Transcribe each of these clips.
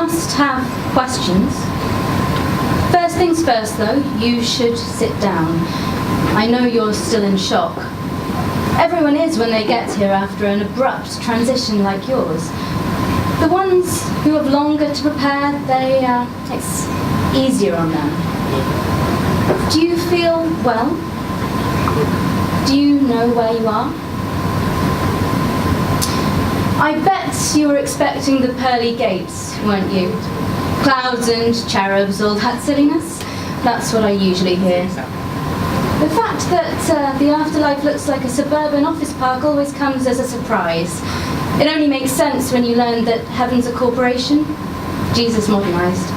must have questions. First things first, though, you should sit down. I know you're still in shock. Everyone is when they get here after an abrupt transition like yours. The ones who have longer to prepare, it's easier on them. Do you feel well? Do you know where you are? I bet you were expecting the pearly gates, weren't you? Clouds and cherubs, all that silliness. That's what I usually hear. The fact that the afterlife looks like a suburban office park always comes as a surprise. It only makes sense when you learn that heaven's a corporation. Jesus modernised.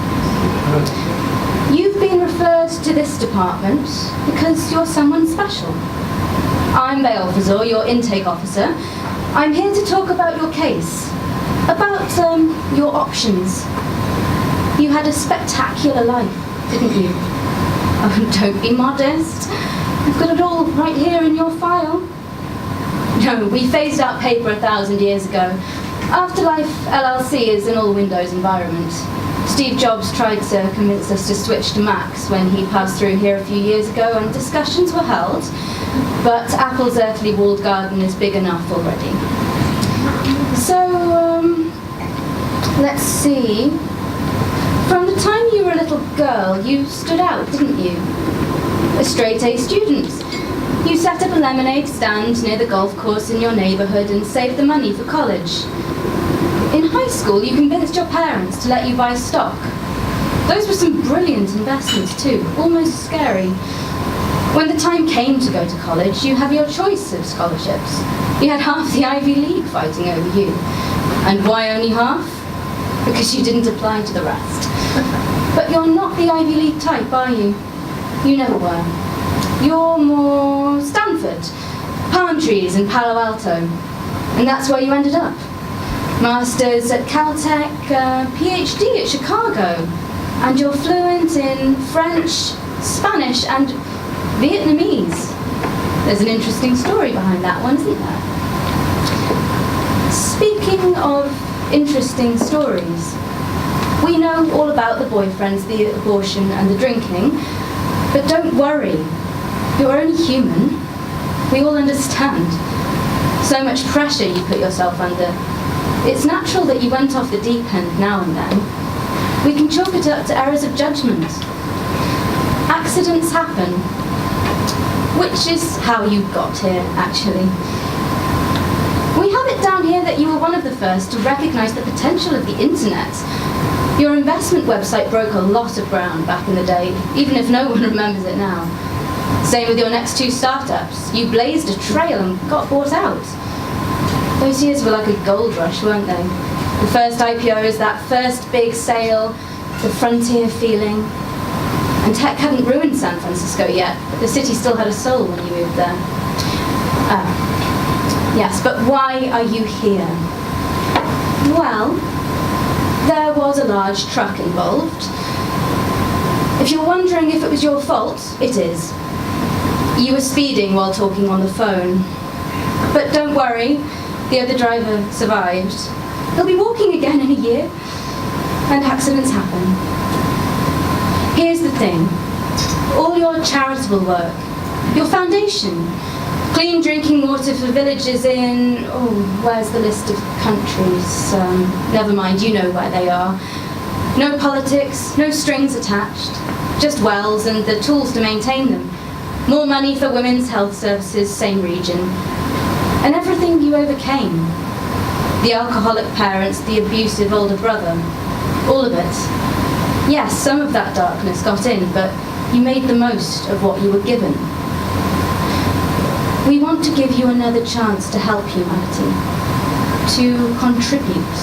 You've been referred to this department because you're someone special. I'm Balthazar, your intake officer. I'm here to talk about your case, about your options. You had a spectacular life, didn't you? Oh, don't be modest. I've got it all right here in your file. No, we phased out paper 1,000 years ago. Afterlife LLC is an all-Windows environment. Steve Jobs tried to convince us to switch to Macs when he passed through here a few years ago, and discussions were held, but Apple's earthly walled garden is big enough already. So, let's see. From the time you were a little girl, you stood out, didn't you? A straight-A student. You set up a lemonade stand near the golf course in your neighbourhood and saved the money for college. In high school, you convinced your parents to let you buy stock. Those were some brilliant investments too, almost scary. When the time came to go to college, you had your choice of scholarships. You had half the Ivy League fighting over you. And why only half? Because you didn't apply to the rest. But you're not the Ivy League type, are you? You never were. You're more Stanford, palm trees and Palo Alto. And that's where you ended up. Masters at Caltech, PhD at Chicago. And you're fluent in French, Spanish and Vietnamese. There's an interesting story behind that one, isn't there? Speaking of interesting stories, we know all about the boyfriends, the abortion and the drinking, but don't worry, you're only human. We all understand. So much pressure you put yourself under. It's natural that you went off the deep end now and then. We can chalk it up to errors of judgment. Accidents happen, which is how you got here, actually. We have it down here that you were one of the first to recognise the potential of the internet. Your investment website broke a lot of ground back in the day, even if no one remembers it now. Same with your next 2 startups. You blazed a trail and got bought out. Those years were like a gold rush, weren't they? The first IPOs, that first big sale, the frontier feeling. And tech hadn't ruined San Francisco yet, but the city still had a soul when you moved there. Yes, but why are you here? Well, there was a large truck involved. If you're wondering if it was your fault, it is. You were speeding while talking on the phone. But don't worry, the other driver survived. He'll be walking again in a year, and accidents happen. Here's the thing. All your charitable work, your foundation, clean drinking water for villages in, where's the list of countries? Never mind, you know where they are. No politics, no strings attached, just wells and the tools to maintain them. More money for women's health services, same region. And everything you overcame. The alcoholic parents, the abusive older brother, all of it. Yes, some of that darkness got in, but you made the most of what you were given. We want to give you another chance to help humanity, to contribute.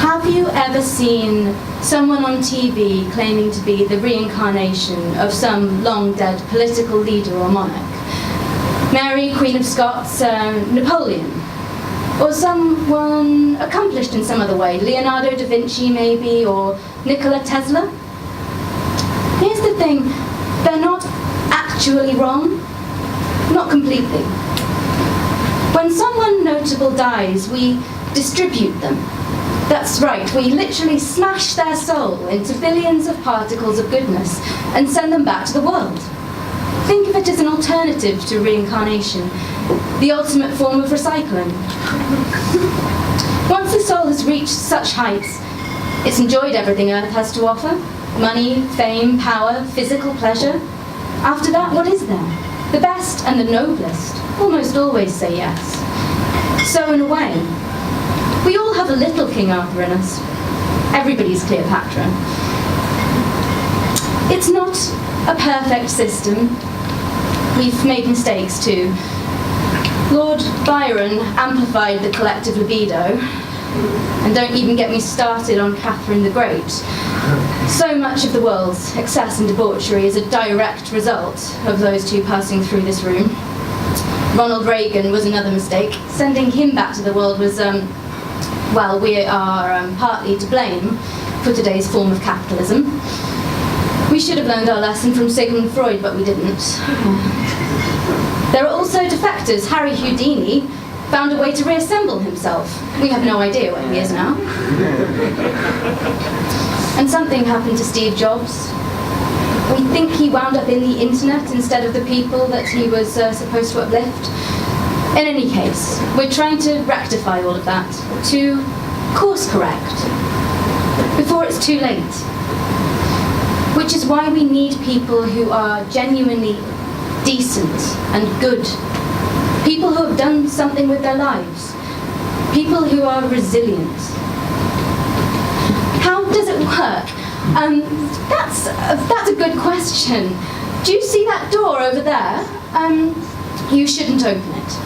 Have you ever seen someone on TV claiming to be the reincarnation of some long-dead political leader or monarch? Mary, Queen of Scots, Napoleon? Or someone accomplished in some other way, Leonardo da Vinci maybe, or Nikola Tesla? Here's the thing, they're not actually wrong, not completely. When someone notable dies, we distribute them. That's right, we literally smash their soul into billions of particles of goodness and send them back to the world. Think of it as an alternative to reincarnation, the ultimate form of recycling. Once the soul has reached such heights, it's enjoyed everything Earth has to offer: money, fame, power, physical pleasure. After that, what is there? The best and the noblest almost always say yes. So in a way, we all have a little King Arthur in us. Everybody's Cleopatra. It's not a perfect system. We've made mistakes too. Lord Byron amplified the collective libido. And don't even get me started on Catherine the Great. So much of the world's excess and debauchery is a direct result of those two passing through this room. Ronald Reagan was another mistake. Sending him back to the world was, well, we are partly to blame for today's form of capitalism. We should have learned our lesson from Sigmund Freud, but we didn't. There are also defectors. Harry Houdini found a way to reassemble himself. We have no idea where he is now. And something happened to Steve Jobs. We think he wound up in the internet instead of the people that he was supposed to uplift. In any case, we're trying to rectify all of that, to course correct, before it's too late. Which is why we need people who are genuinely decent and good. People who have done something with their lives. People who are resilient. How does it work? That's a good question. Do you see that door over there? You shouldn't open it.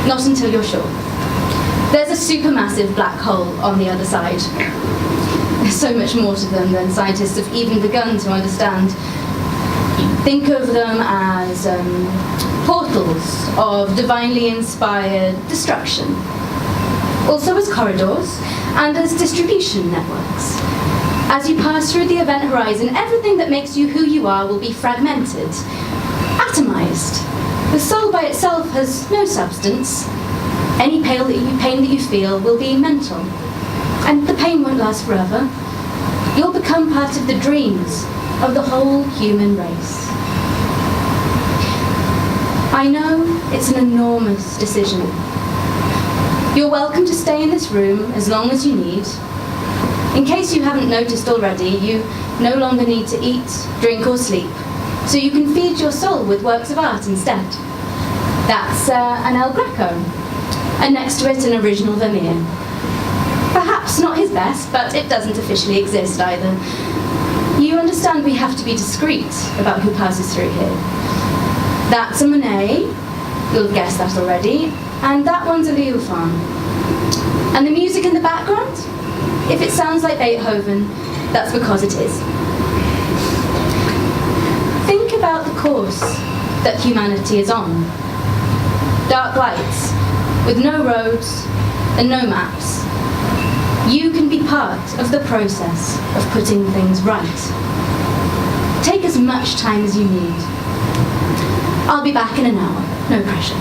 Not until you're sure. There's a supermassive black hole on the other side. There's so much more to them than scientists have even begun to understand. Think of them as portals of divinely inspired destruction. Also as corridors and as distribution networks. As you pass through the event horizon, everything that makes you who you are will be fragmented, atomized. The soul by itself has no substance. Any pain that you feel will be mental. And the pain won't last forever. You'll become part of the dreams of the whole human race. I know it's an enormous decision. You're welcome to stay in this room as long as you need. In case you haven't noticed already, you no longer need to eat, drink or sleep, so you can feed your soul with works of art instead. That's an El Greco, and next to it an original Vermeer. Perhaps not his best, but it doesn't officially exist either. You understand we have to be discreet about who passes through here. That's a Monet, you'll have guessed that already, and that one's a Leofan. And the music in the background? If it sounds like Beethoven, that's because it is. Think about the course that humanity is on. Dark lights, with no roads and no maps. You can be part of the process of putting things right. Take as much time as you need. I'll be back in an hour, no pressure.